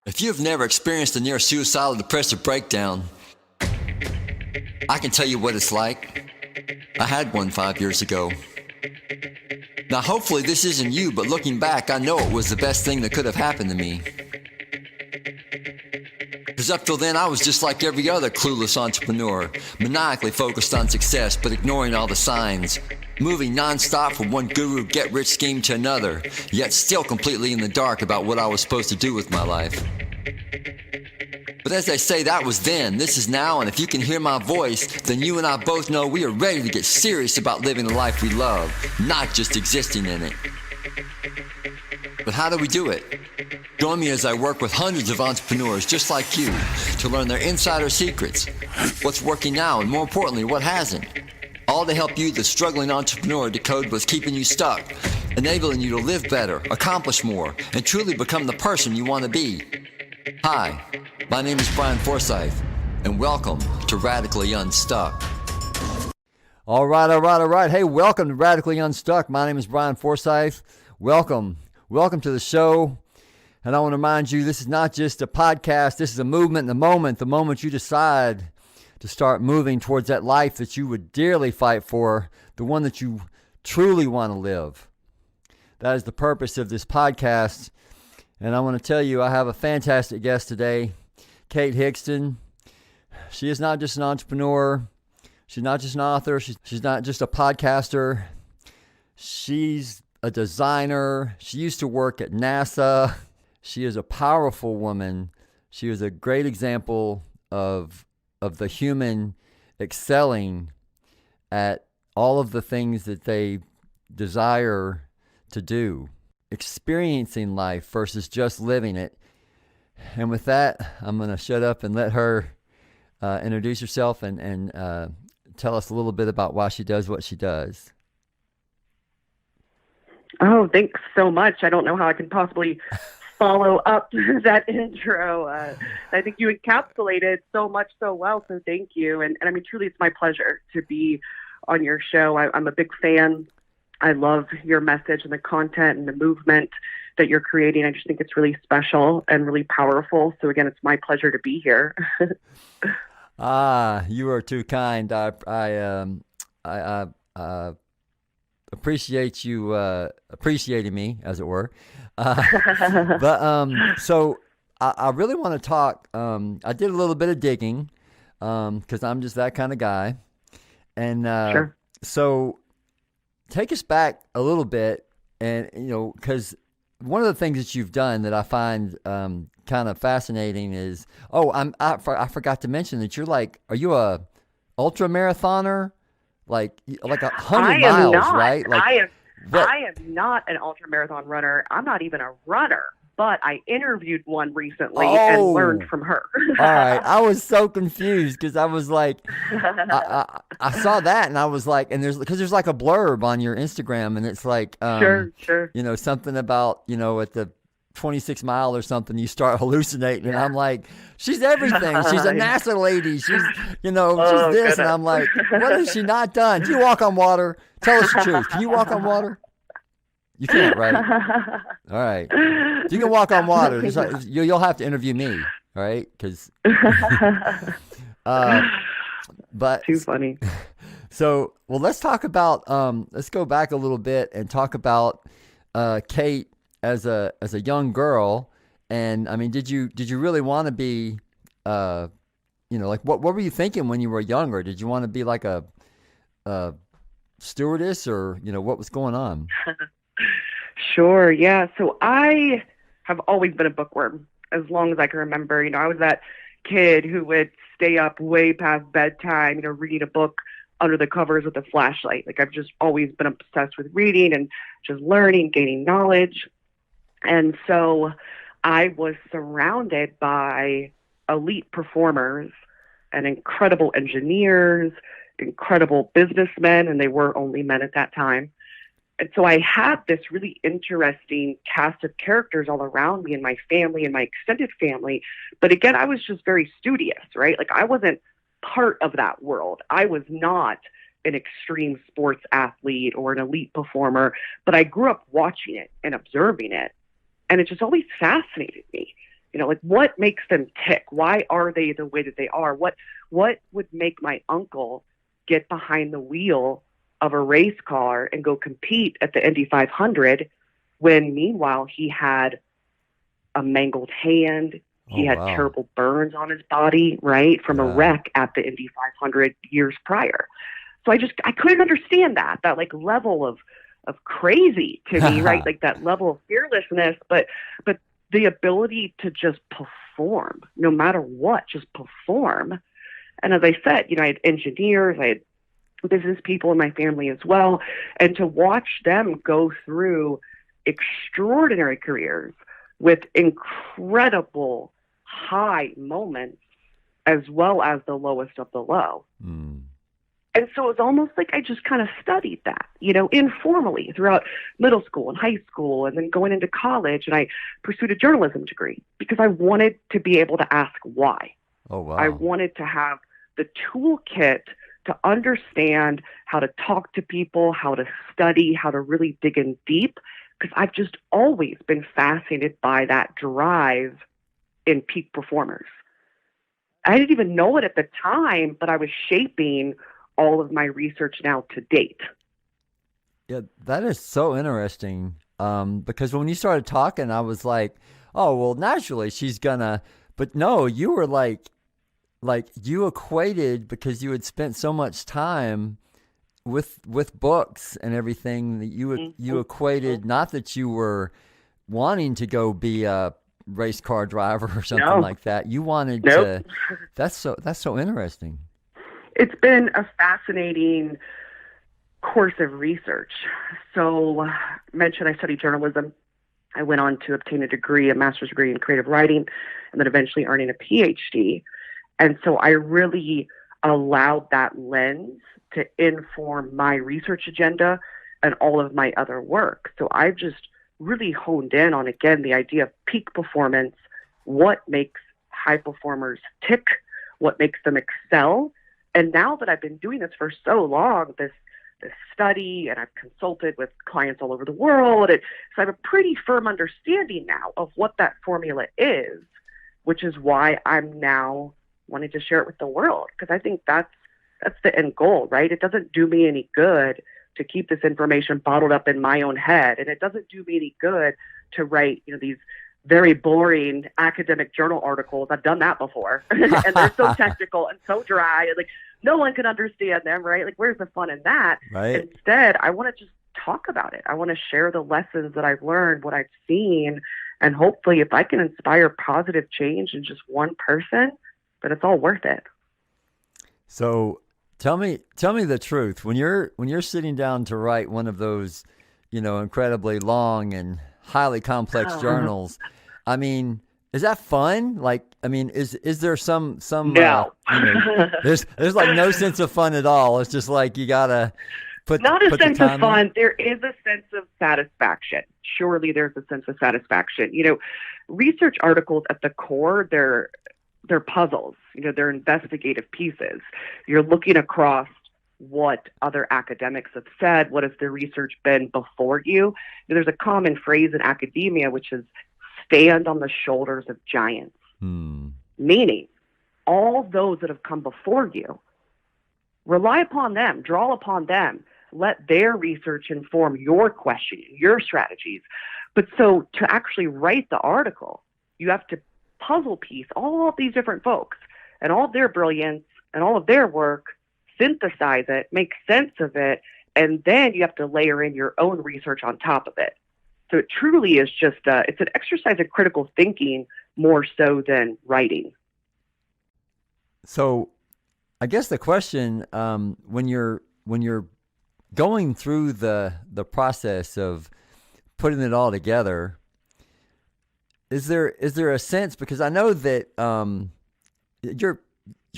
If you've never experienced a near suicidal depressive breakdown, I can tell you what it's like. I had one 5 years ago. Now hopefully this isn't you, but looking back, I know it was the best thing that could have happened to me. Because up till then, I was just like every other clueless entrepreneur, maniacally focused on success, but ignoring all the signs, moving non-stop from one guru get-rich scheme to another, yet still completely in the dark about what I was supposed to do with my life. But as they say, that was then, this is now, and if you can hear my voice, then you and I both know we are ready to get serious about living the life we love, not just existing in it. But how do we do it? Join me as I work with hundreds of entrepreneurs just like you to learn their insider secrets, what's working now, and more importantly, what hasn't. All to help you, the struggling entrepreneur, decode what's keeping you stuck, enabling you to live better, accomplish more, and truly become the person you want to be. Hi, my name is Brian Forsyth, and welcome to Radically Unstuck. All right. Hey, welcome to Radically Unstuck. My name is Brian Forsyth. Welcome to the show. And I want to remind you, this is not just a podcast. This is a movement in the moment you decide to start moving towards that life that you would dearly fight for, the one that you truly want to live. That is the purpose of this podcast. And I want to tell you, I have a fantastic guest today, Kate Hixson. She is not just an entrepreneur. She's not just an author. She's not just a podcaster. She's a designer. She used to work at NASA. She is a powerful woman. She is a great example of the human excelling at all of the things that they desire to do, experiencing life versus just living it. And with that, I'm going to shut up and let her introduce herself and tell us a little bit about why she does what she does. Oh, thanks so much. I don't know how I can possibly follow up that intro. I think you encapsulated so much so well, so thank you. And I mean, truly, it's my pleasure to be on your show. I'm a big fan. I love your message and the content and the movement that you're creating. I just think it's really special and really powerful. So again, it's my pleasure to be here. You are too kind. I appreciate you appreciating me, as it were. So I really want to talk. I did a little bit of digging because I'm just that kind of guy. And Sure. So take us back a little bit, and because one of the things that you've done that I find kind of fascinating is I forgot to mention that are you a ultra marathoner? Like 100 miles, right? I am not an ultra marathon runner. I'm not even a runner, but I interviewed one recently and learned from her. All right. I was so confused because I was like, I saw that and I was like, and there's like a blurb on your Instagram and it's like, sure. Something about, at the 26 mile or something, you start hallucinating. And I'm like, she's everything. She's a NASA lady. She's, she's this. Goodness. And I'm like, what has she not done? Do you walk on water? Tell us the truth. Can you walk on water? You can't, right? All right. You can walk on water. You'll have to interview me, all right? Because, but too funny. So, well, let's talk about. Let's go back a little bit and talk about Kate as a young girl. And I mean, did you really want to be, like what were you thinking when you were younger? Did you want to be like a stewardess or what was going on? Sure. Yeah. So I have always been a bookworm as long as I can remember. I was that kid who would stay up way past bedtime, reading a book under the covers with a flashlight. Like I've just always been obsessed with reading and just learning, gaining knowledge. And so I was surrounded by elite performers and incredible engineers, incredible businessmen, and they were only men at that time. And so I had this really interesting cast of characters all around me and my family and my extended family. But again, I was just very studious, right? Like I wasn't part of that world. I was not an extreme sports athlete or an elite performer, but I grew up watching it and observing it. And it just always fascinated me. Like what makes them tick? Why are they the way that they are? What would make my uncle get behind the wheel of a race car and go compete at the Indy 500 when meanwhile he had a mangled hand, he had wow. terrible burns on his body, right, from a Yeah. wreck at the Indy 500 years prior. So I couldn't understand that like level of crazy to me, right? Like that level of fearlessness, but the ability to just perform no matter what, just perform. And as I said, I had engineers, I had business people in my family as well, and to watch them go through extraordinary careers with incredible high moments as well as the lowest of the low. Mm. And so it's almost like I just kind of studied that, informally throughout middle school and high school and then going into college. And I pursued a journalism degree because I wanted to be able to ask why. Oh, wow. I wanted to have the toolkit to understand how to talk to people, how to study, how to really dig in deep, because I've just always been fascinated by that drive in peak performers. I didn't even know it at the time, but I was shaping all of my research now to date. Yeah, that is so interesting. Because when you started talking, I was like, oh, well, naturally she's gonna, but no, you were like you equated, because you had spent so much time with books and everything, that you equated, not that you were wanting to go be a race car driver or something like that. You wanted to. That's so interesting. It's been a fascinating course of research. So, mentioned I studied journalism. I went on to obtain a master's degree in creative writing, and then eventually earning a PhD. And so I really allowed that lens to inform my research agenda and all of my other work. So I've just really honed in on, again, the idea of peak performance, what makes high performers tick, what makes them excel. And now that I've been doing this for so long, this study, and I've consulted with clients all over the world, so I have a pretty firm understanding now of what that formula is, which is why I'm now wanting to share it with the world, because I think that's the end goal, right? It doesn't do me any good to keep this information bottled up in my own head, and it doesn't do me any good to write, these very boring academic journal articles. I've done that before, and they're so technical and so dry, and like no one can understand them, right? Like, where's the fun in that? Right. Instead, I want to just talk about it. I want to share the lessons that I've learned, what I've seen, and hopefully, if I can inspire positive change in just one person, then it's all worth it. So, tell me the truth. When you're sitting down to write one of those, incredibly long and highly complex journals, I mean, is that fun? Like, I mean, is there some no. There's like no sense of fun at all. It's just like you gotta put not a put sense the time of fun. in. There is a sense of satisfaction. Surely there's a sense of satisfaction. Research articles at the core, they're puzzles. They're investigative pieces. You're looking across what other academics have said. What has the research been before you? There's a common phrase in academia, which is stand on the shoulders of giants. Meaning all those that have come before you, rely upon them, draw upon them, let their research inform your questioning, your strategies. But so to actually write the article, you have to puzzle piece all of these different folks and all of their brilliance and all of their work, synthesize it, make sense of it, and then you have to layer in your own research on top of it. So it truly is just it's an exercise of critical thinking more so than writing. So, I guess the question, when you're going through the process of putting it all together, is there a sense, because I know that you're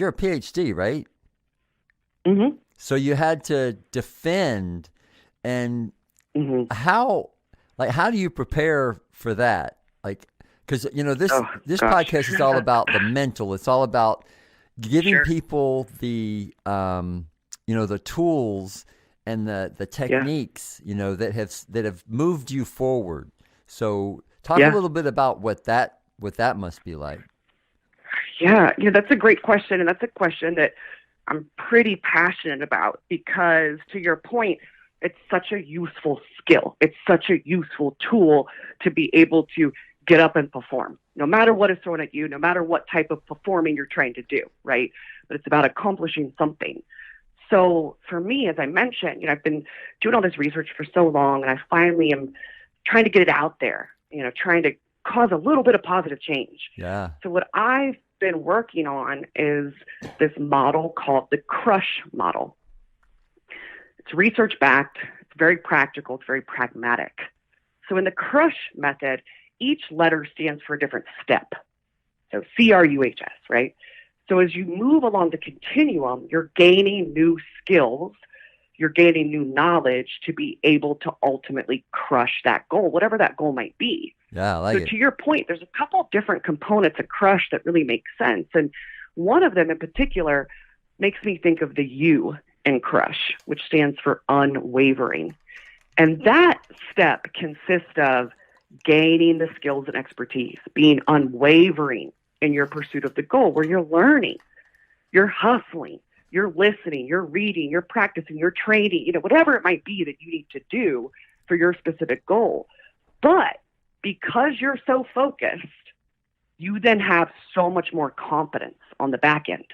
a PhD, right? Mm-hmm. So you had to defend, and how do you prepare for that? Like, because this podcast is all about the mental. It's all about giving people the the tools and the techniques that have moved you forward. So talk a little bit about what that what that must be like. Yeah, that's a great question, and that's a question that I'm pretty passionate about because, to your point, it's such a useful skill. It's such a useful tool to be able to get up and perform, no matter what is thrown at you, no matter what type of performing you're trying to do, right? But it's about accomplishing something. So for me, as I mentioned, I've been doing all this research for so long, and I finally am trying to get it out there, trying to cause a little bit of positive change. Yeah. So what I've been working on is this model called the CRUSH model. It's research backed, it's very practical, it's very pragmatic. So in the CRUSH method, each letter stands for a different step. So CRUHS, right? So as you move along the continuum, you're gaining new skills, you're gaining new knowledge to be able to ultimately crush that goal, whatever that goal might be. Yeah, I like it. So to your point, there's a couple of different components of CRUSH that really make sense. And one of them in particular makes me think of the U in CRUSH, which stands for unwavering. And that step consists of gaining the skills and expertise, being unwavering in your pursuit of the goal, where you're learning, you're hustling, you're listening, you're reading, you're practicing, you're training, whatever it might be that you need to do for your specific goal. But because you're so focused, you then have so much more confidence on the back end.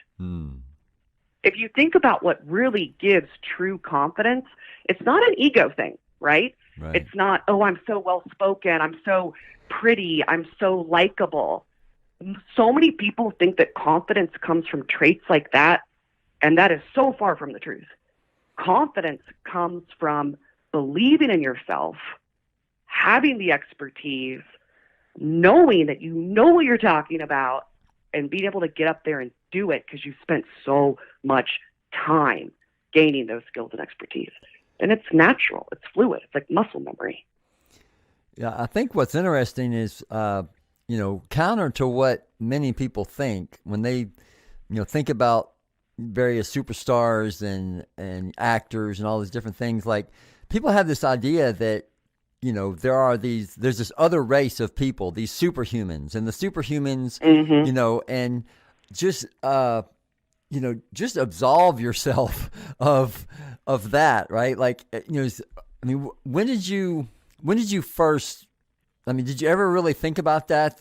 If you think about what really gives true confidence, it's not an ego thing, right? It's not, oh, I'm so well-spoken, I'm so pretty, I'm so likable. So many people think that confidence comes from traits like that, and that is so far from the truth. Confidence comes from believing in yourself, having the expertise, knowing that you know what you're talking about, and being able to get up there and do it because you spent so much time gaining those skills and expertise. And it's natural. It's fluid. It's like muscle memory. Yeah, I think what's interesting is, counter to what many people think when they, think about various superstars and actors and all these different things. Like, people have this idea that, there's this other race of people, these superhumans, and the superhumans, and just, just absolve yourself of that, right? Like, when did you first, did you ever really think about that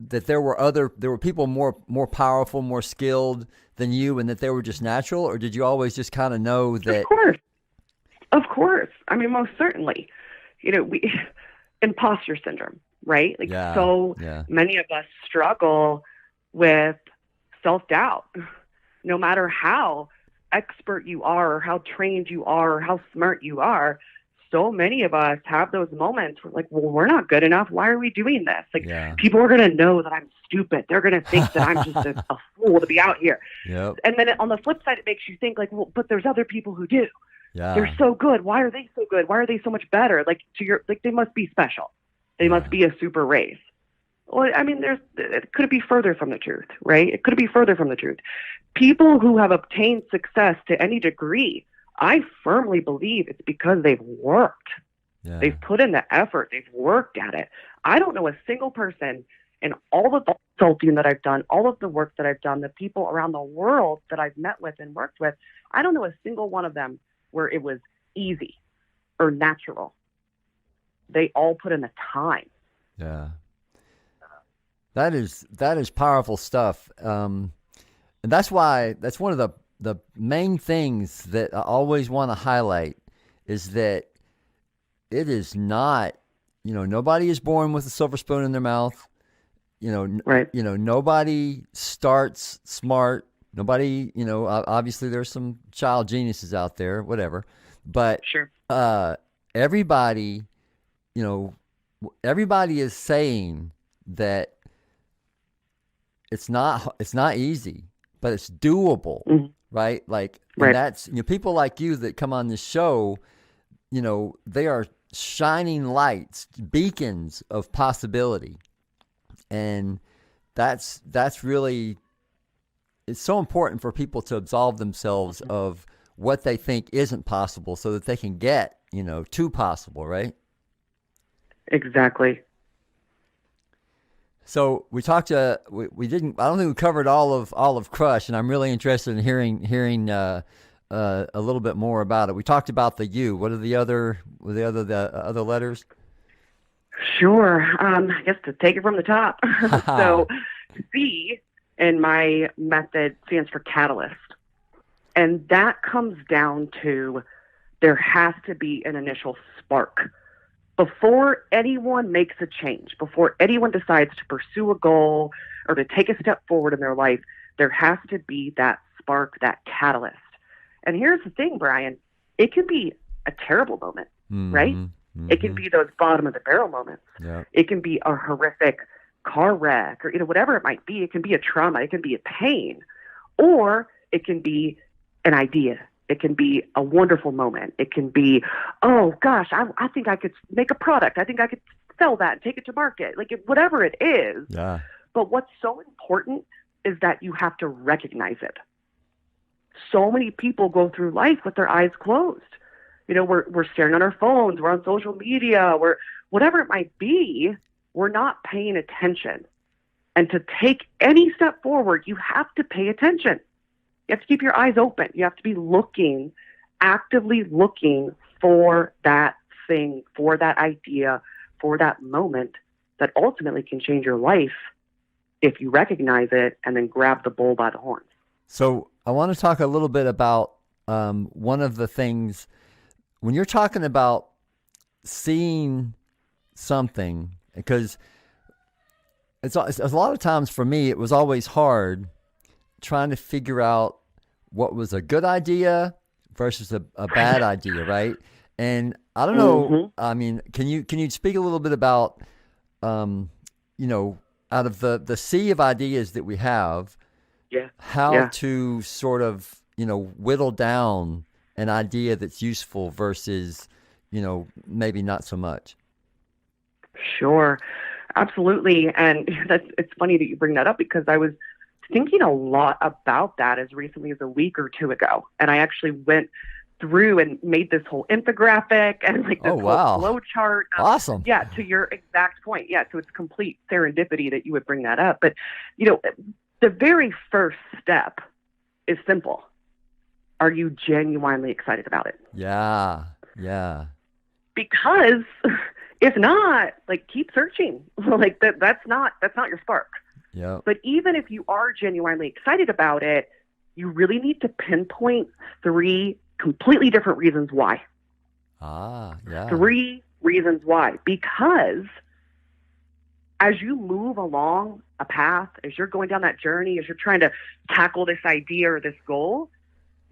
there were people more powerful, more skilled than you, and that they were just natural? Or did you always just kind of know that? Of course. Most certainly. Imposter syndrome, right? Many of us struggle with self-doubt. No matter how expert you are, or how trained you are, or how smart you are, so many of us have those moments where, we're not good enough. Why are we doing this? People are going to know that I'm stupid. They're going to think that I'm just a fool to be out here. Yep. And then on the flip side, it makes you think, but there's other people who do. Yeah. They're so good. Why are they so good? Why are they so much better? They must be special. They must be a super race. Well, it could be further from the truth, right? It could be further from the truth. People who have obtained success to any degree, I firmly believe it's because they've worked. Yeah. They've put in the effort. They've worked at it. I don't know a single person in all of the consulting that I've done, all of the work that I've done, the people around the world that I've met with and worked with, I don't know a single one of them where it was easy or natural. They all put in the time. Yeah. That is powerful stuff. And that's one of the main things that I always want to highlight is that it is not, nobody is born with a silver spoon in their mouth. Right. Nobody starts smart. Nobody, obviously there's some child geniuses out there, whatever, but sure. Everybody is saying that it's not easy, but it's doable, right? Right. And that's, people like you that come on this show, they are shining lights, beacons of possibility. And that's really, it's so important for people to absolve themselves of what they think isn't possible so that they can get, to possible, right? Exactly. So we talked to we didn't. I don't think we covered all of Crush, and I'm really interested in hearing a little bit more about it. We talked about the U. What are the other letters? Sure. I guess to take it from the top. So C in my method stands for catalyst. And that comes down to there has to be an initial spark. Before anyone makes a change, before anyone decides to pursue a goal or to take a step forward in their life, there has to be that spark, that catalyst. And here's the thing, Brian, it can be a terrible moment, right? Mm-hmm. It can be those bottom of the barrel moments. Yep. It can be a horrific car wreck or, whatever it might be. It can be a trauma. It can be a pain, or it can be an idea. It can be a wonderful moment. It can be, oh gosh, I think I could make a product. I think I could sell that and take it to market. Like whatever it is. Yeah. But what's so important is that you have to recognize it. So many people go through life with their eyes closed. We're staring on our phones, we're on social media, we're whatever it might be, we're not paying attention. And to take any step forward, you have to pay attention. You have to keep your eyes open. You have to be looking, actively looking for that thing, for that idea, for that moment that ultimately can change your life if you recognize it and then grab the bull by the horns. So I want to talk a little bit about one of the things when you're talking about seeing something, because it's a lot of times for me, it was always hard trying to figure out what was a good idea versus a bad idea, right? And I don't know. Mm-hmm. I mean, can you speak a little bit about, out of the sea of ideas that we have, how to sort of whittle down an idea that's useful versus maybe not so much. Sure, absolutely, and it's funny that you bring that up because I was thinking a lot about that as recently as a week or two ago. And I actually went through and made this whole infographic and this whole flow chart. Awesome. Yeah, to your exact point. Yeah, so it's complete serendipity that you would bring that up. But, the very first step is simple. Are you genuinely excited about it? Yeah, yeah. Because if not, keep searching. That's not your spark. Yeah. But even if you are genuinely excited about it, you really need to pinpoint 3 completely different reasons why. Yeah. 3 reasons why. Because as you move along a path, as you're going down that journey, as you're trying to tackle this idea or this goal,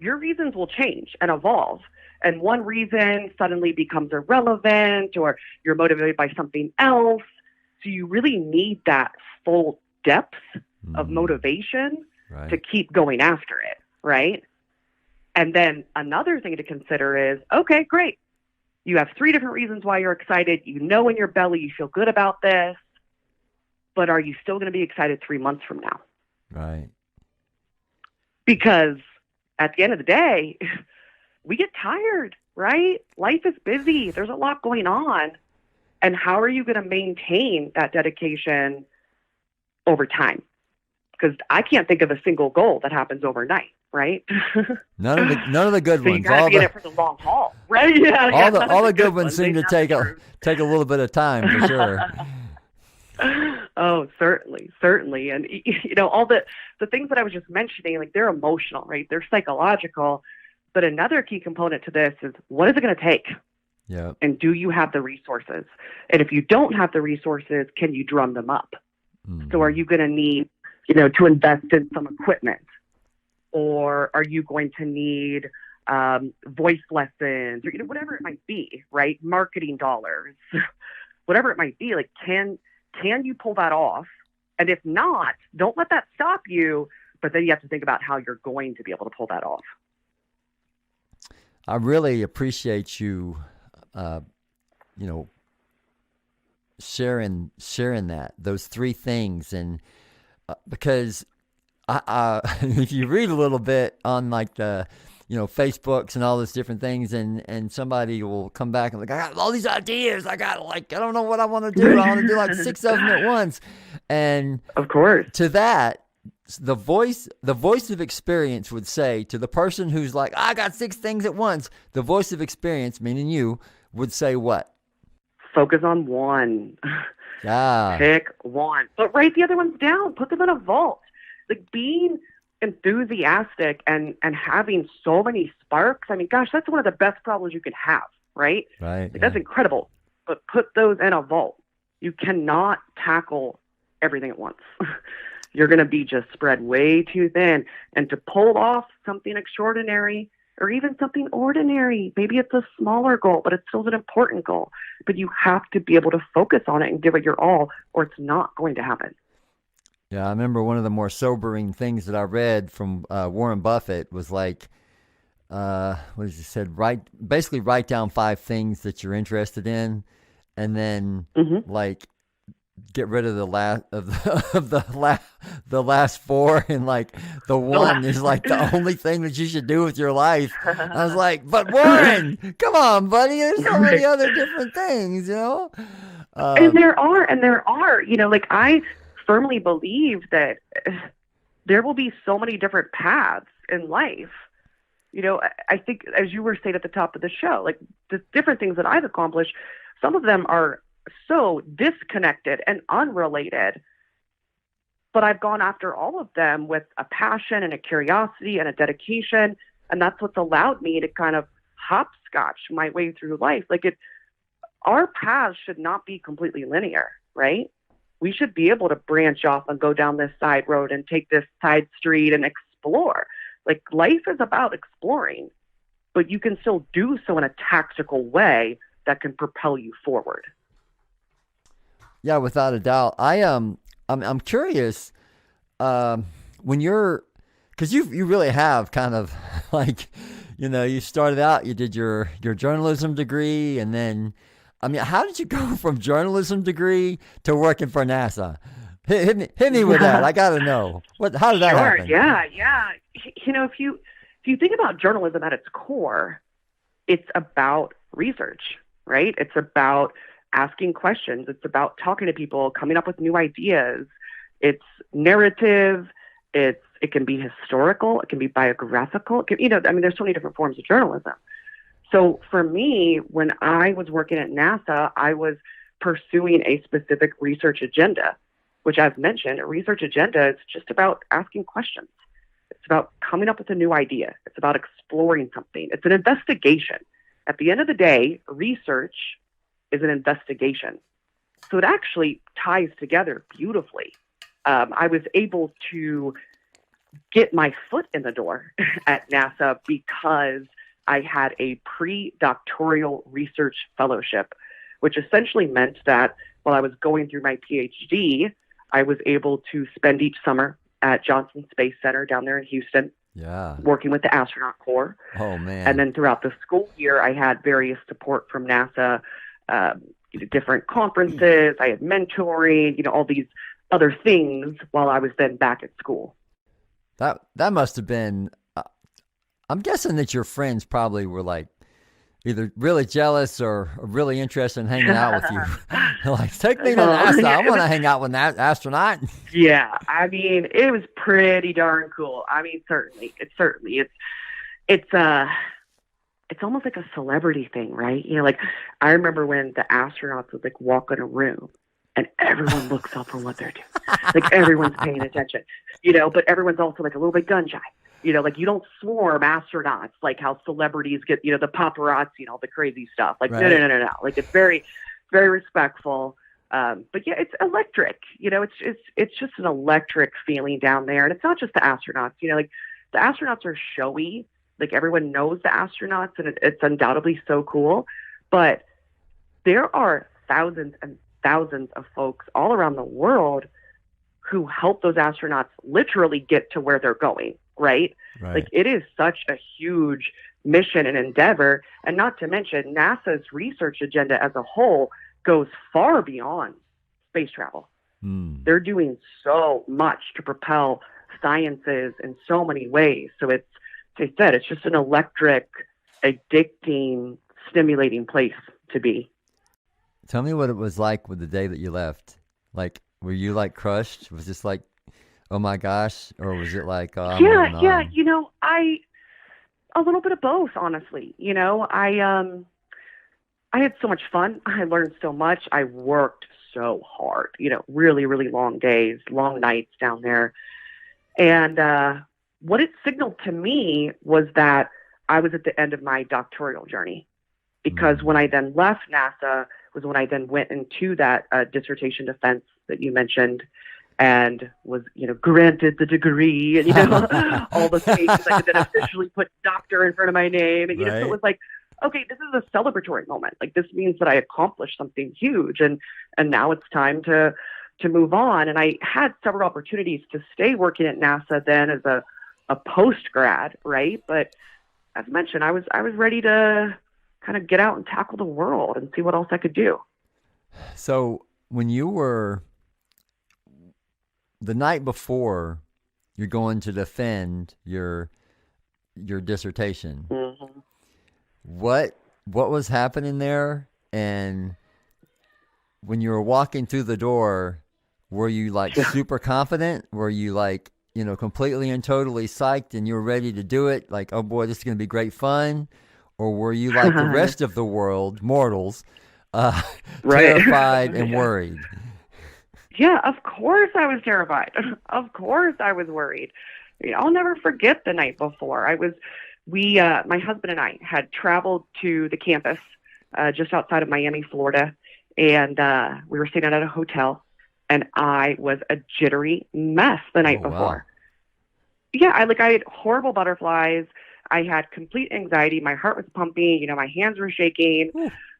your reasons will change and evolve. And one reason suddenly becomes irrelevant, or you're motivated by something else. So you really need that full depth of motivation to keep going after it, right? And then another thing to consider is, okay, great. You have 3 different reasons why you're excited. In your belly, you feel good about this. But are you still going to be excited 3 months from now? Right. Because at the end of the day, we get tired, right? Life is busy. There's a lot going on. And how are you going to maintain that dedication over time? Because I can't think of a single goal that happens overnight, right? None of the good so ones. You got to be in it for the long haul, right? Yeah. All the good ones seem to take a little bit of time for sure. Oh, certainly. And all the things that I was just mentioning, they're emotional, right? They're psychological. But another key component to this is, what is it going to take? Yeah. And do you have the resources? And if you don't have the resources, can you drum them up? Mm-hmm. So are you going to need, to invest in some equipment? Or are you going to need voice lessons or, whatever it might be, right? Marketing dollars, whatever it might be. Can you pull that off? And if not, don't let that stop you. But then you have to think about how you're going to be able to pull that off. I really appreciate you, sharing those 3 things. And because I if you read a little bit on the Facebooks and all those different things, and somebody will come back and like, I got all these ideas. I don't know what I want to do. I want to do like 6 of them at once. And of course, to that, the voice of experience would say to the person who's like, I got 6 things at once. The voice of experience, meaning you, would say what? Focus on one. Yeah. Pick one. But write the other ones down. Put them in a vault. Like being enthusiastic and having so many sparks. I mean, gosh, that's one of the best problems you can have, right? Right. Like, that's incredible. But put those in a vault. You cannot tackle everything at once. You're going to be just spread way too thin. And to pull off something extraordinary or even something ordinary, maybe it's a smaller goal, but it's still an important goal. But you have to be able to focus on it and give it your all, or it's not going to happen. Yeah, I remember one of the more sobering things that I read from Warren Buffett was like, what did he said? Basically write down 5 things that you're interested in, and then like get rid of the last 4, and like the one is like the only thing that you should do with your life. I was like, but Warren, come on, buddy, there's so many other different things, And there are, like I firmly believe that there will be so many different paths in life. I think, as you were saying at the top of the show, like the different things that I've accomplished, some of them are so disconnected and unrelated, but I've gone after all of them with a passion and a curiosity and a dedication. And that's what's allowed me to kind of hopscotch my way through life. Our paths should not be completely linear, right? We should be able to branch off and go down this side road and take this side street and explore. Like, life is about exploring, but you can still do so in a tactical way that can propel you forward. Yeah, without a doubt. I'm curious, when you're, because you really have kind of like, you started out, you did your journalism degree, and then, how did you go from journalism degree to working for NASA? Hit me with that. I got to know. How did that happen? Yeah. If you think about journalism at its core, it's about research, right? It's about asking questions. It's about talking to people, coming up with new ideas. It's narrative. It can be historical. It can be biographical. There's so many different forms of journalism. So for me, when I was working at NASA, I was pursuing a specific research agenda, which, as mentioned, a research agenda is just about asking questions. It's about coming up with a new idea. It's about exploring something. It's an investigation. At the end of the day, research is an investigation. So it actually ties together beautifully. I was able to get my foot in the door at NASA because I had a pre-doctoral research fellowship, which essentially meant that while I was going through my PhD, I was able to spend each summer at Johnson Space Center down there in Houston, working with the astronaut corps. Oh, man. And then throughout the school year, I had various support from NASA, different conferences. I had mentoring, all these other things while I was then back at school. That must have been, I'm guessing that your friends probably were like either really jealous or really interested in hanging out with you. Like, take me to NASA. I want to hang out with that astronaut. Yeah. It was pretty darn cool. Certainly. It's almost like a celebrity thing, right? I remember when the astronauts would walk in a room and everyone looks up for what they're doing. Everyone's paying attention, but everyone's also a little bit gun shy. You don't swarm astronauts like how celebrities get, the paparazzi and all the crazy stuff. Right. No. It's very, very respectful. But yeah, it's electric. It's just an electric feeling down there. And it's not just the astronauts. The astronauts are showy. Everyone knows the astronauts, and it's undoubtedly so cool. But there are thousands and thousands of folks all around the world who help those astronauts literally get to where they're going, right? It is such a huge mission and endeavor. And not to mention, NASA's research agenda as a whole goes far beyond space travel. They're doing so much to propel sciences in so many ways. So as I said, it's just an electric, addicting, stimulating place to be. Tell me what it was like with the day that you left. Like, were you like crushed? Was this like, oh my gosh, or was it like, oh, I'm moving on? Yeah. A little bit of both, honestly. I had so much fun. I learned so much. I worked so hard. Really, really long days, long nights down there. And what it signaled to me was that I was at the end of my doctoral journey, because when I then left NASA was when I then went into that dissertation defense that you mentioned, and was, granted the degree, and, all the things. I could then officially put doctor in front of my name. And, so it was like, okay, this is a celebratory moment. Like, this means that I accomplished something huge, and now it's time to move on. And I had several opportunities to stay working at NASA then as a post grad, right? But as mentioned, I was ready to kind of get out and tackle the world and see what else I could do. So when you were, the night before you're going to defend your dissertation, what was happening there? And when you were walking through the door, were you like super confident? Were you like, completely and totally psyched and you were ready to do it? Like, oh boy, this is going to be great fun. Or were you like the rest of the world, mortals, terrified and worried? Yeah, of course I was terrified. Of course I was worried. I'll never forget the night before. My husband and I had traveled to the campus just outside of Miami, Florida, and we were staying at a hotel, and I was a jittery mess the night before. Wow. Yeah, I had horrible butterflies. I had complete anxiety. My heart was pumping. My hands were shaking.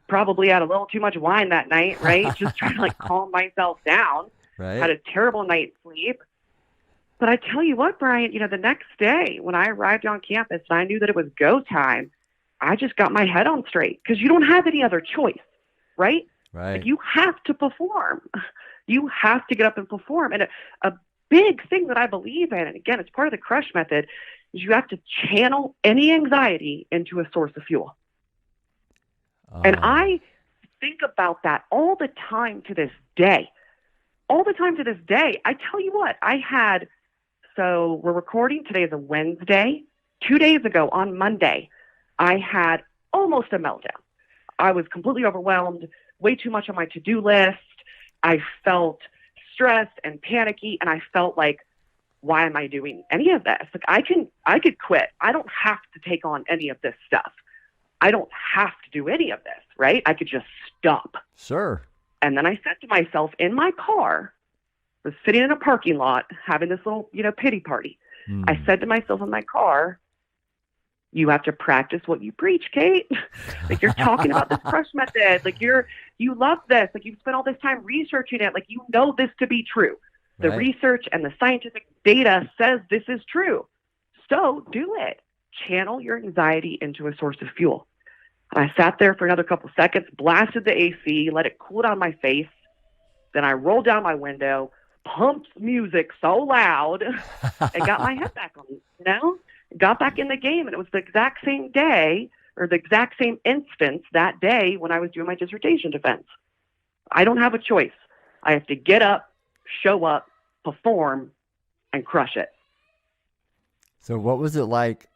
Probably had a little too much wine that night, right? Just trying to calm myself down. Right. Had a terrible night's sleep. But I tell you what, Brian, the next day when I arrived on campus and I knew that it was go time, I just got my head on straight, because you don't have any other choice, right? Right. You have to perform. You have to get up and perform. And a big thing that I believe in, and again, it's part of the crush method, is you have to channel any anxiety into a source of fuel. And I think about that all the time to this day. All the time to this day. I tell you what, so we're recording, today is a Wednesday. 2 days ago on Monday, I had almost a meltdown. I was completely overwhelmed, way too much on my to-do list. I felt stressed and panicky, and I felt like, why am I doing any of this? I could quit. I don't have to take on any of this stuff. I don't have to do any of this, right? I could just stop. Sure. And then I said to myself in my car, was sitting in a parking lot having this little, pity party. I said to myself in my car, you have to practice what you preach, Kate. You're talking about this crush method. You love this. You've spent all this time researching it. You know this to be true. The research and the scientific data says this is true. So do it. Channel your anxiety into a source of fuel. And I sat there for another couple seconds, blasted the AC, let it cool down my face. Then I rolled down my window, pumped music so loud, and got my head back on, got back in the game. And it was the exact same day, or the exact same instance that day when I was doing my dissertation defense. I don't have a choice. I have to get up, show up, perform, and crush it. So what was it like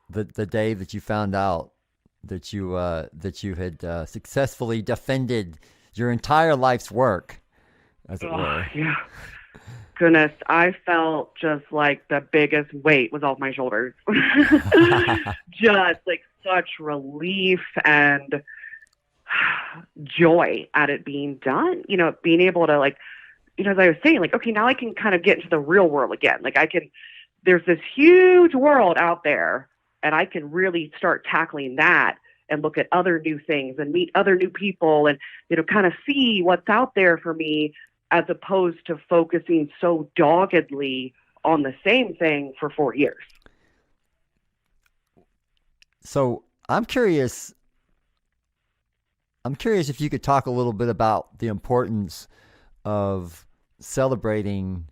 the day that you found out that you had successfully defended your entire life's work, as it were? Yeah. Goodness, I felt just like the biggest weight was off my shoulders. Just such relief and joy at it being done. Being able to as I was saying, okay, now I can kind of get into the real world again. There's this huge world out there, and I can really start tackling that and look at other new things and meet other new people and, kind of see what's out there for me, as opposed to focusing so doggedly on the same thing for 4 years. So I'm curious if you could talk a little bit about the importance of celebrating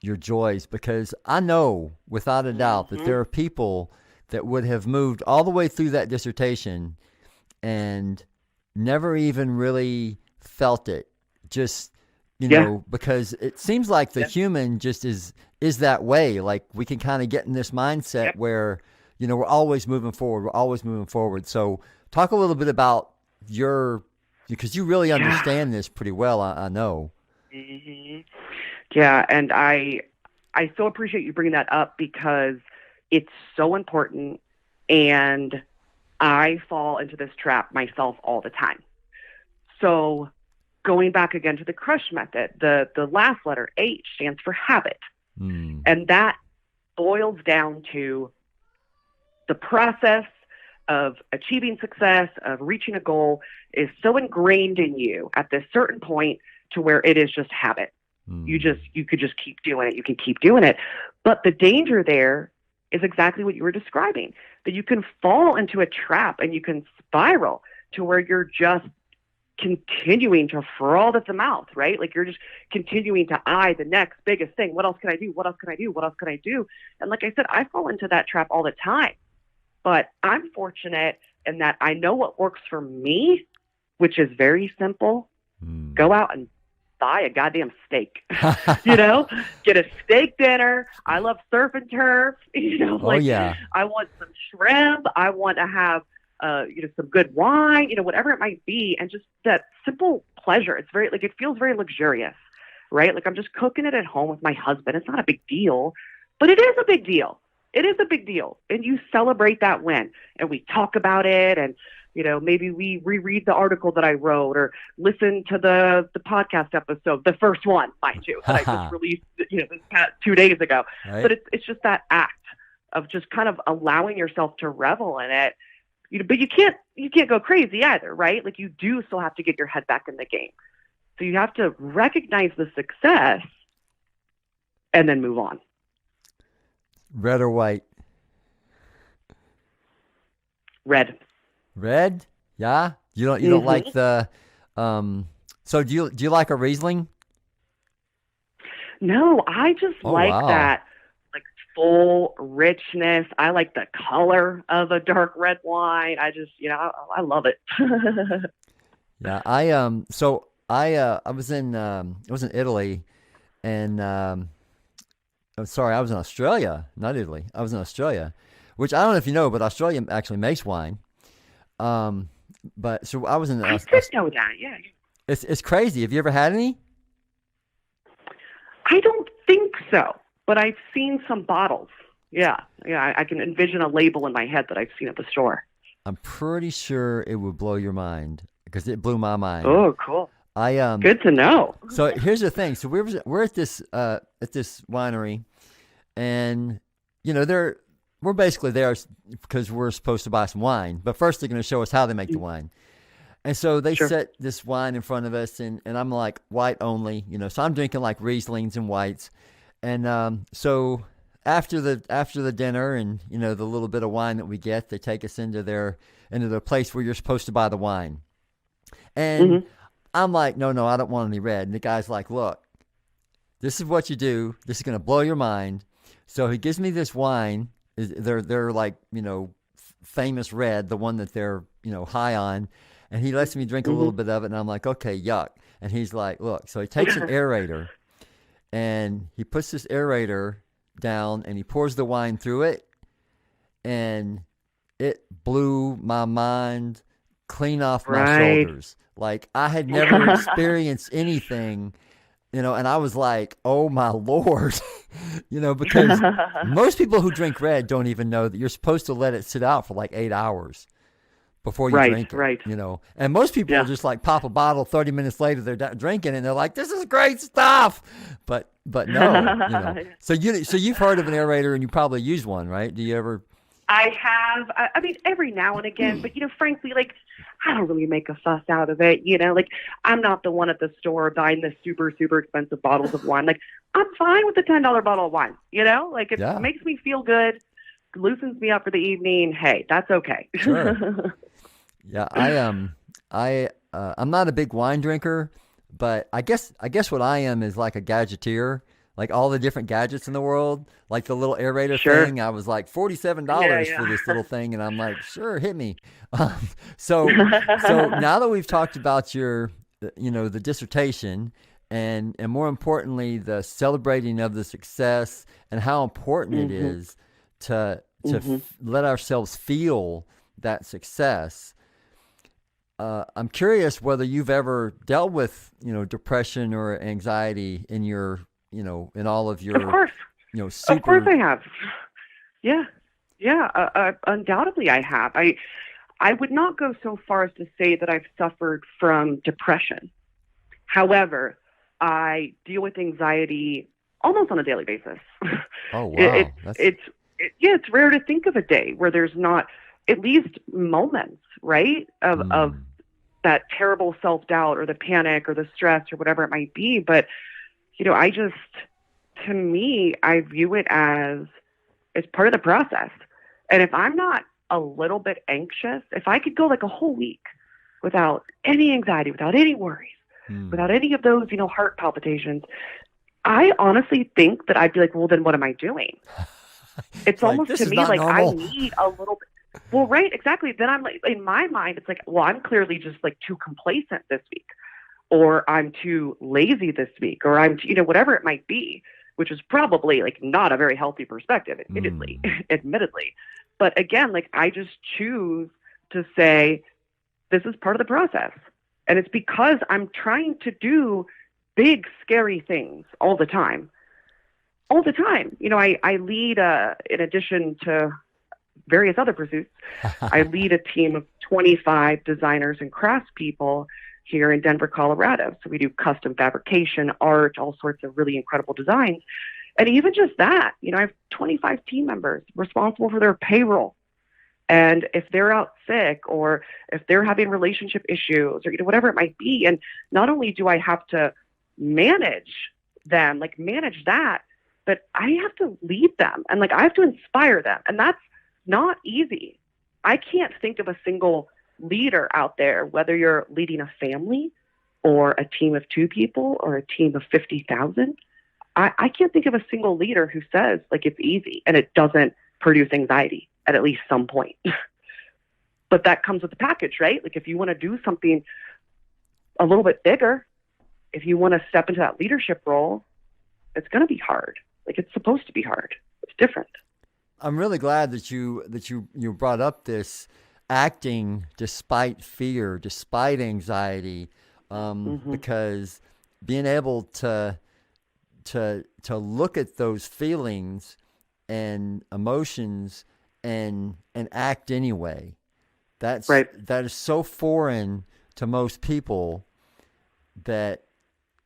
your joys, because I know without a doubt that there are people that would have moved all the way through that dissertation and never even really felt it. Just, because it seems like the human just is that way. Like we can kind of get in this mindset where, we're always moving forward. We're always moving forward. So talk a little bit about because you really understand this pretty well, I know. Yeah, and I so appreciate you bringing that up because it's so important, and I fall into this trap myself all the time. So going back again to the crush method, the last letter, H, stands for habit. And that boils down to the process of achieving success, of reaching a goal, is so ingrained in you at this certain point to where it is just habit. You could just keep doing it. You can keep doing it. But the danger there is exactly what you were describing, that you can fall into a trap and you can spiral to where you're just continuing to froth at the mouth, right? Like you're just continuing to eye the next biggest thing. What else can I do? What else can I do? What else can I do? And like I said, I fall into that trap all the time. But I'm fortunate in that I know what works for me, which is very simple. Go out and buy a goddamn steak, get a steak dinner. I love surf and turf, I want some shrimp. I want to have, some good wine, whatever it might be. And just that simple pleasure. It's very, it feels very luxurious, right? Like I'm just cooking it at home with my husband. It's not a big deal, but it is a big deal. It is a big deal. And you celebrate that win, and we talk about it, and maybe we reread the article that I wrote or listen to the podcast episode, the first one, mind you, that I just released, this past 2 days ago. Right. But it's just that act of just kind of allowing yourself to revel in it. But you can't go crazy either, right? Like you do still have to get your head back in the game. So you have to recognize the success and then move on. Red or white? Red. Red? Yeah. You don't like the. So do you like a Riesling? No, I just that like full richness. I like the color of a dark red wine. I just I love it. Yeah, I was in Italy, and I'm sorry, I was in Australia, not Italy. I was in Australia, which I don't know if you know, but Australia actually makes wine. But so I was in. I did know that. Yeah. It's crazy. Have you ever had any? I don't think so, but I've seen some bottles. Yeah. I can envision a label in my head that I've seen at the store. I'm pretty sure it would blow your mind because it blew my mind. Oh, cool. Good to know. So here's the thing. So we're at this winery, and we're basically there because we're supposed to buy some wine. But first they're going to show us how they make the wine. And so they set this wine in front of us, and I'm like, white only, so I'm drinking like Rieslings and whites. And so after the dinner and the little bit of wine that we get, they take us into the place where you're supposed to buy the wine. And I'm like, no, I don't want any red. And the guy's like, look, this is what you do. This is going to blow your mind. So he gives me this wine. They're like, famous red, the one that they're, high on. And he lets me drink a little bit of it. And I'm like, okay, yuck. And he's like, look, so he takes an aerator and he puts this aerator down and he pours the wine through it. And it blew my mind clean off my shoulders. Like I had never experienced anything, and I was like, oh my Lord, because most people who drink red don't even know that you're supposed to let it sit out for like 8 hours before you drink it. Right. And most people are just like pop a bottle 30 minutes later, they're drinking and they're like, this is great stuff. But no, So you've heard of an aerator and you probably use one, right? Do you ever? I have. I mean, every now and again, but frankly, like I don't really make a fuss out of it. Like I'm not the one at the store buying the super, super expensive bottles of wine. Like I'm fine with the $10 bottle of wine. Like it makes me feel good, loosens me up for the evening. Hey, that's okay. Sure. Yeah, I'm not a big wine drinker, but I guess what I am is like a gadgeteer. like all the different gadgets in the world, like the little aerator Sure. thing. I was like $47 for this little thing, and I'm like, sure, hit me. Um, so now that we've talked about your, the dissertation, and more importantly, the celebrating of the success and how important it is to let ourselves feel that success. I'm curious whether you've ever dealt with, depression or anxiety in your, in all of your, Of course. super. Of course I have. Yeah. Yeah. Undoubtedly I have. I would not go so far as to say that I've suffered from depression. However, I deal with anxiety almost on a daily basis. Oh, wow. It's rare to think of a day where there's not at least moments, right, of that terrible self-doubt or the panic or the stress or whatever it might be. But, to me, I view it as it's part of the process. And if I'm not a little bit anxious, if I could go like a whole week without any anxiety, without any worries, without any of those, heart palpitations, I honestly think that I'd be like, well, then what am I doing? It's almost like, to me like normal. I need a little bit. Well, right, exactly. Then I'm like, in my mind, it's like, well, I'm clearly just like too complacent this week, or I'm too lazy this week, or I'm, whatever it might be, which is probably like not a very healthy perspective, admittedly. But again, like I just choose to say, this is part of the process. And it's because I'm trying to do big, scary things all the time. All the time. I lead, in addition to various other pursuits, I lead a team of 25 designers and craftspeople here in Denver, Colorado. So we do custom fabrication, art, all sorts of really incredible designs. And even just that, I have 25 team members responsible for their payroll. And if they're out sick or if they're having relationship issues or whatever it might be, and not only do I have to manage them, like manage that, but I have to lead them and like I have to inspire them. And that's not easy. I can't think of a single leader out there, whether you're leading a family or a team of 2 people or a team of 50,000. I can't think of a single leader who says like it's easy and it doesn't produce anxiety at least some point. But that comes with the package, right? Like if you want to do something a little bit bigger, if you want to step into that leadership role, it's going to be hard. Like it's supposed to be hard. It's different. I'm really glad that you brought up this acting despite fear, despite anxiety, because being able to look at those feelings and emotions and act anyway. That's right. That is so foreign to most people that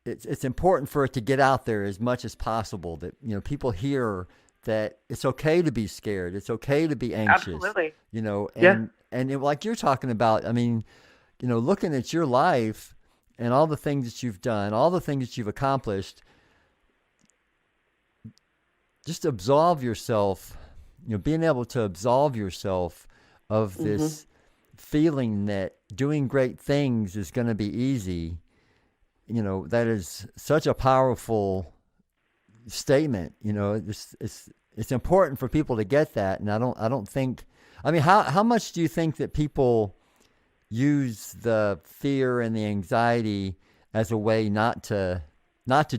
it's important for it to get out there as much as possible, that people hear that it's okay to be scared, it's okay to be anxious. Absolutely. And like you're talking about, I mean, looking at your life and all the things that you've done, all the things that you've accomplished, just absolve yourself, being able to absolve yourself of this feeling that doing great things is going to be easy. That is such a powerful statement. It's important for people to get that. And I don't think, I mean, how much do you think that people use the fear and the anxiety as a way not to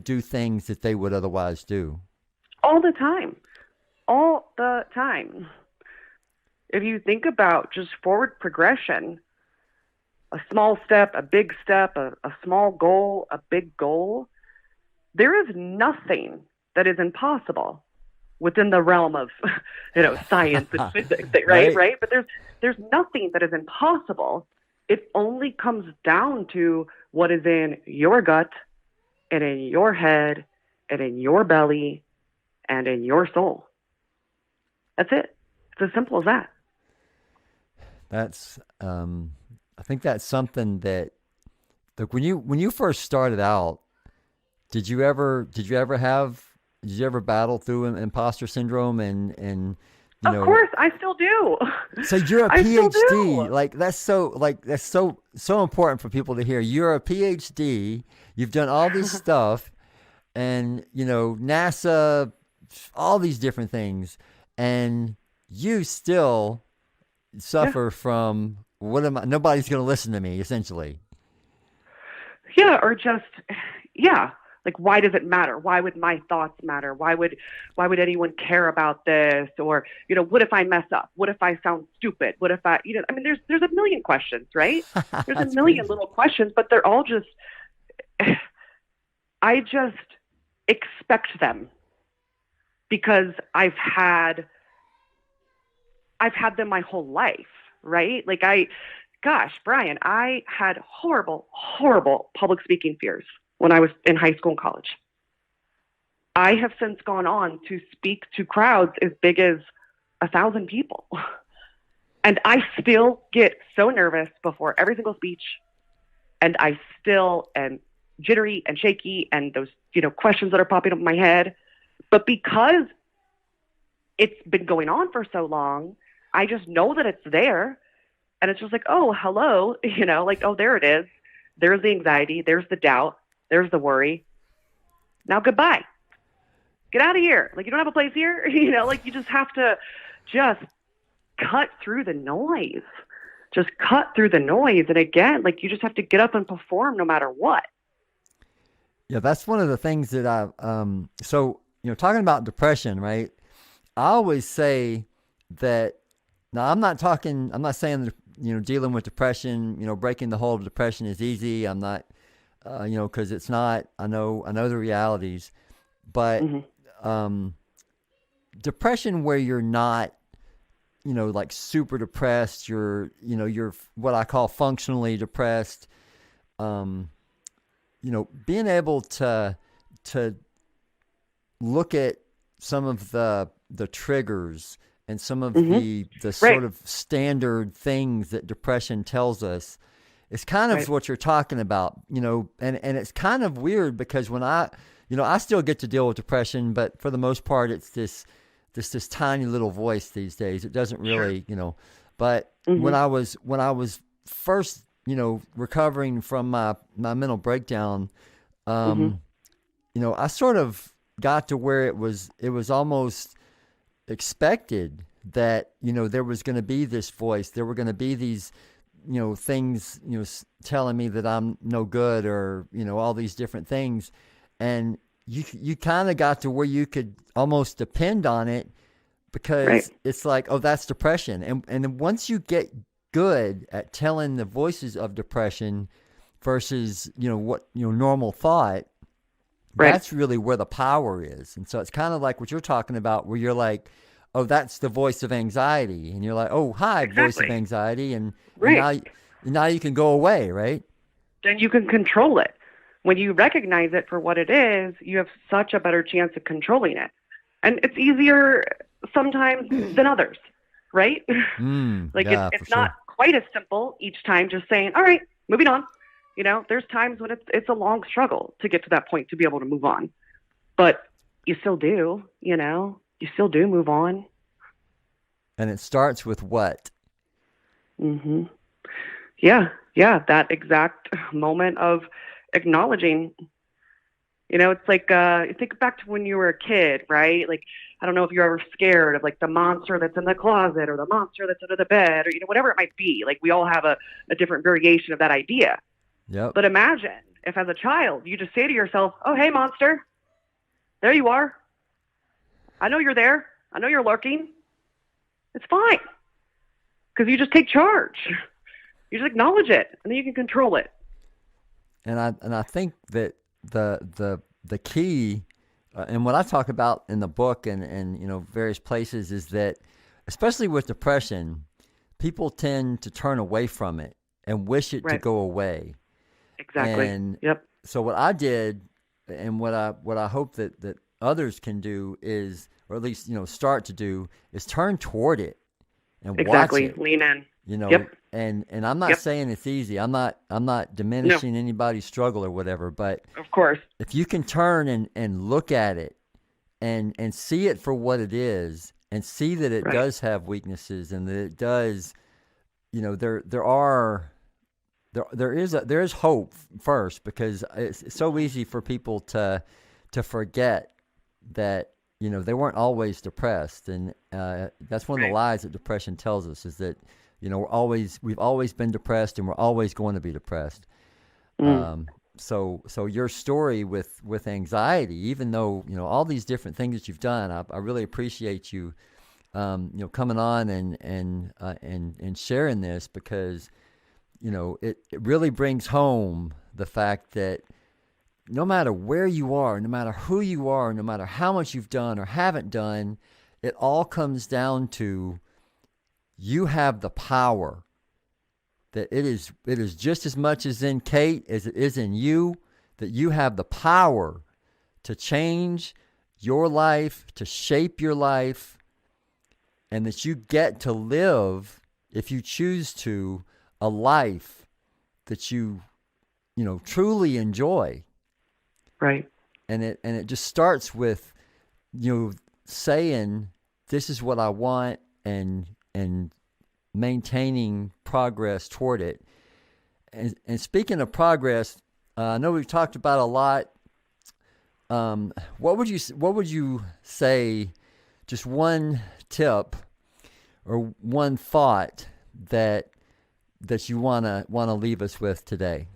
do things that they would otherwise do? All the time. All the time. If you think about just forward progression, a small step, a big step, a small goal, a big goal, there is nothing that is impossible within the realm of, science and physics, right? But there's nothing that is impossible. It only comes down to what is in your gut and in your head and in your belly and in your soul. That's it. It's as simple as that. That's, I think that's something that, like when you first started out, did you ever battle through imposter syndrome and of course, I still do. So you're a PhD. That's so important for people to hear. You're a PhD. You've done all this stuff, and, NASA, all these different things. And you still suffer from, nobody's going to listen to me, essentially. Yeah. Or just, yeah. Like, why does it matter? Why would my thoughts matter? Why would anyone care about this? Or, what if I mess up? What if I sound stupid? What if I, there's a million questions, right? There's a million little questions, but they're all just, I just expect them because I've had them my whole life, right? Like Brian, I had horrible, horrible public speaking fears when I was in high school and college. I have since gone on to speak to crowds as big as 1,000 people. And I still get so nervous before every single speech. And I still am jittery and shaky and those, questions that are popping up in my head. But because it's been going on for so long, I just know that it's there. And it's just like, oh, hello, oh, there it is. There's the anxiety. There's the doubt. There's the worry. Now, goodbye. Get out of here. Like, you don't have a place here. You just have to cut through the noise. Just cut through the noise. And again, you just have to get up and perform no matter what. Yeah, that's one of the things that talking about depression, right? I always say that, now I'm not saying that, dealing with depression, breaking the hold of depression is easy. I'm not, because it's not. I know the realities, but depression where you're not, super depressed. You're what I call functionally depressed. Being able to look at some of the triggers and some of the sort of standard things that depression tells us. It's kind of what you're talking about, and it's kind of weird because when I still get to deal with depression, but for the most part, it's this tiny little voice these days. It doesn't really, but when I was first, recovering from my mental breakdown, I sort of got to where it was almost expected that, there was going to be this voice. There were going to be these, things, telling me that I'm no good or, all these different things. And you kind of got to where you could almost depend on it because it's like, oh, that's depression. And then once you get good at telling the voices of depression versus, normal thought, that's really where the power is. And so it's kind of like what you're talking about where you're like, oh, that's the voice of anxiety. And you're like, oh, hi, voice of anxiety. And now you can go away, right? Then you can control it. When you recognize it for what it is, you have such a better chance of controlling it. And it's easier sometimes than others, right? It's not quite as simple each time just saying, all right, moving on. There's times when it's a long struggle to get to that point to be able to move on. But you still do, you still do move on. And it starts with what? Yeah, that exact moment of acknowledging. It's like think back to when you were a kid, right? Like, I don't know if you're ever scared of the monster that's in the closet or the monster that's under the bed or whatever it might be. Like, we all have a different variation of that idea. Yep. But imagine if as a child you just say to yourself, oh, hey, monster, there you are. I know you're there. I know you're lurking. It's fine. Because you just take charge. You just acknowledge it, and then you can control it. And I think that the key, and what I talk about in the book and various places is that, especially with depression, people tend to turn away from it and wish it to go away. Exactly. And yep. So what I did, and what I hope that others can do is, or at least start to do, is turn toward it and watch it. Lean in. Yep. And I'm not saying it's easy. I'm not diminishing anybody's struggle or whatever, but of course, if you can turn and look at it and see it for what it is and see that it does have weaknesses and that it does, there is hope first, because it's so easy for people to to forget that, they weren't always depressed. And that's one of the lies that depression tells us, is that, we've always been depressed and we're always going to be depressed. So your story with anxiety, even though, all these different things that you've done, I really appreciate you, coming on and sharing this, because, it really brings home the fact that no matter where you are, no matter who you are, no matter how much you've done or haven't done, it all comes down to you have the power. That it is just as much as in Kate as it is in you, that you have the power to change your life, to shape your life, and that you get to live, if you choose to, a life that you truly enjoy. Right. And it just starts with, saying, this is what I want, and maintaining progress toward it. And speaking of progress, I know we've talked about a lot. What would you say, just one tip or one thought that you wanna leave us with today?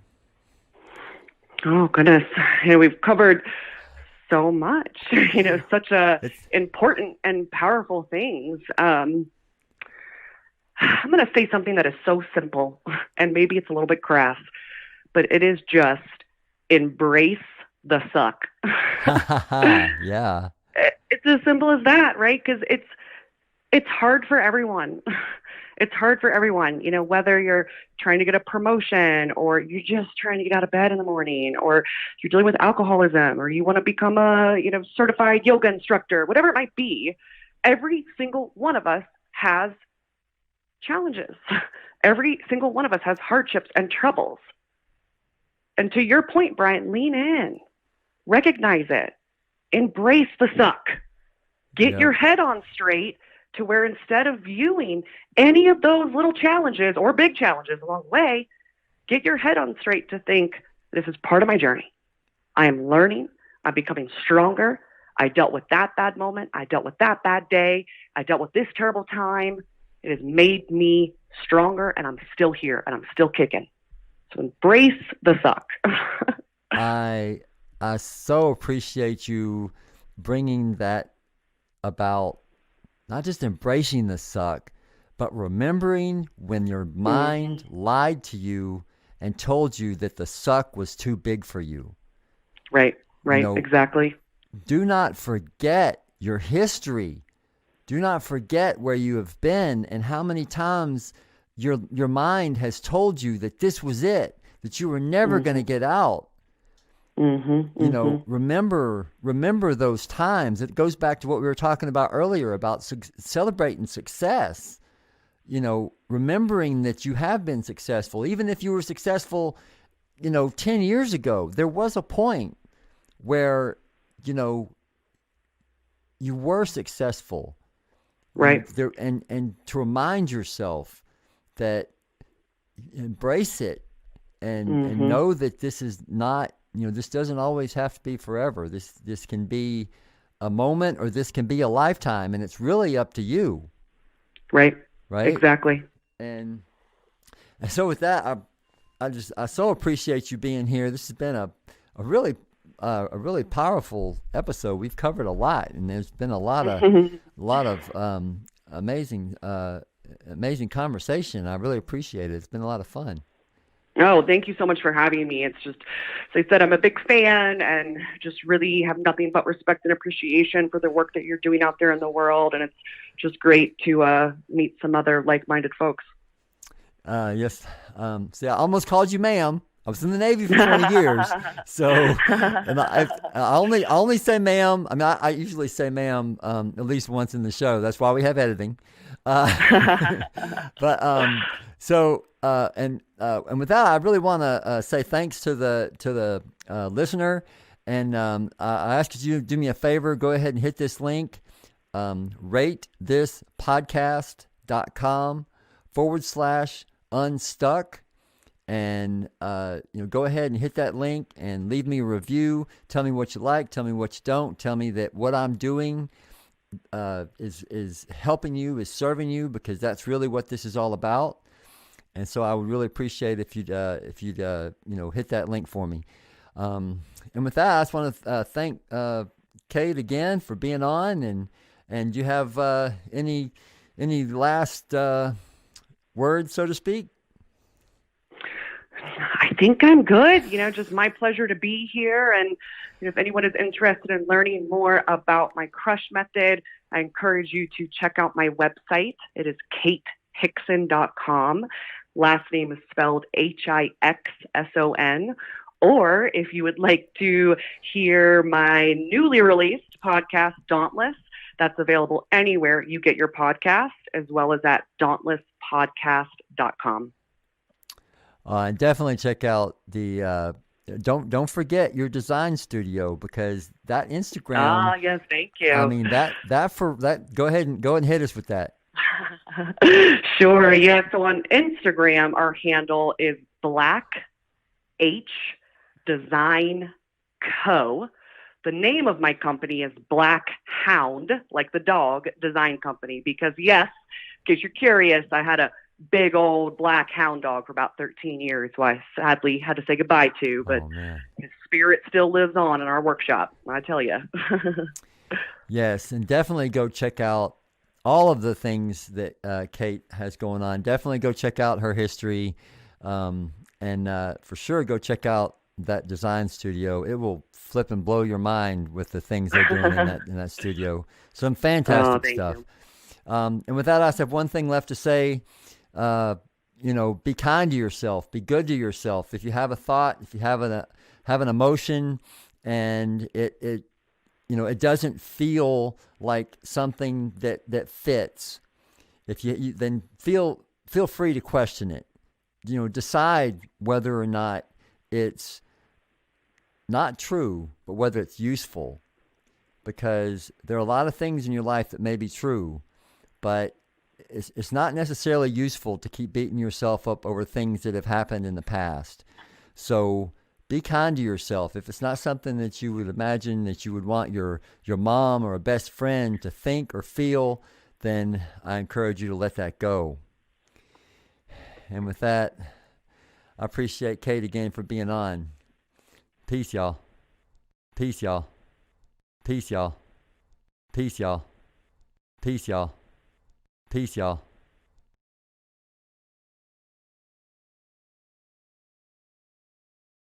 Oh goodness, we've covered so much. Such important and powerful things. I'm going to say something that is so simple, and maybe it's a little bit crass, but it is just embrace the suck. Yeah. It's as simple as that, right? Because it's hard for everyone. It's hard for everyone, whether you're trying to get a promotion, or you're just trying to get out of bed in the morning, or you're dealing with alcoholism, or you want to become a, certified yoga instructor, whatever it might be. Every single one of us has challenges. Every single one of us has hardships and troubles. And to your point, Brian, lean in, recognize it, embrace the suck, get your head on straight, to where instead of viewing any of those little challenges or big challenges along the way, get your head on straight to think, this is part of my journey. I am learning. I'm becoming stronger. I dealt with that bad moment. I dealt with that bad day. I dealt with this terrible time. It has made me stronger, and I'm still here, and I'm still kicking. So embrace the suck. I so appreciate you bringing that about, not just embracing the suck, but remembering when your mind lied to you and told you that the suck was too big for you. Right, exactly. Do not forget your history. Do not forget where you have been and how many times your mind has told you that this was it, that you were never going to get out. Remember those times. It goes back to what we were talking about earlier about celebrating success. Remembering that you have been successful, even if you were successful, 10 years ago. There was a point where, you were successful. Right. And to remind yourself that, embrace it and know that this is not, this doesn't always have to be forever. This can be a moment, or this can be a lifetime, and it's really up to you. Right. Right. Exactly. And so with that, I so appreciate you being here. This has been a really powerful episode. We've covered a lot, and there's been a lot of amazing conversation. I really appreciate it. It's been a lot of fun. Oh, thank you so much for having me. It's just, as I said, I'm a big fan, and just really have nothing but respect and appreciation for the work that you're doing out there in the world. And it's just great to meet some other like-minded folks. Yes. See, I almost called you ma'am. I was in the Navy for 20 years, so and I only say ma'am. I mean, I usually say ma'am at least once in the show. That's why we have editing. And with that, I really want to say thanks to the listener, and I ask you to do me a favor. Go ahead and hit this link, ratethispodcast.com/unstuck. And go ahead and hit that link and leave me a review. Tell me what you like. Tell me what you don't. Tell me that what I'm doing is helping you, is serving you, because that's really what this is all about. And so I would really appreciate if you'd hit that link for me. And with that, I just want to thank Kate again for being on. And do you have any last words, so to speak? I think I'm good. Just my pleasure to be here. And if anyone is interested in learning more about my crush method, I encourage you to check out my website. It is katehixson.com. Last name is spelled Hixson. Or if you would like to hear my newly released podcast, Dauntless, that's available anywhere you get your podcast, as well as at dauntlesspodcast.com. And definitely check out the don't forget your design studio, because that Instagram. Ah, yes, thank you. I mean that go ahead and hit us with that. Sure, yeah. So on Instagram, our handle is Black H Design Co. The name of my company is Black Hound, like the dog, design company, because yes, in case you're curious, I had a big old black hound dog for about 13 years, who I sadly had to say goodbye to, but his spirit still lives on in our workshop, I tell you. Yes, and definitely go check out all of the things that Kate has going on. Definitely go check out her history, and for sure go check out that design studio. It will flip and blow your mind with the things they're doing in that studio. Some fantastic stuff. And with that, I just have one thing left to say. Be kind to yourself, be good to yourself. If you have a thought, if you have an emotion, and it doesn't feel like something that fits, if you then feel free to question it. Decide whether or not it's not true, but whether it's useful, because there are a lot of things in your life that may be true, but it's not necessarily useful to keep beating yourself up over things that have happened in the past. So be kind to yourself. If it's not something that you would imagine that you would want your mom or a best friend to think or feel, then I encourage you to let that go. And with that, I appreciate Kate again for being on. Peace, y'all. Peace, y'all. Peace, y'all. Peace, y'all. Peace, y'all. Peace, y'all.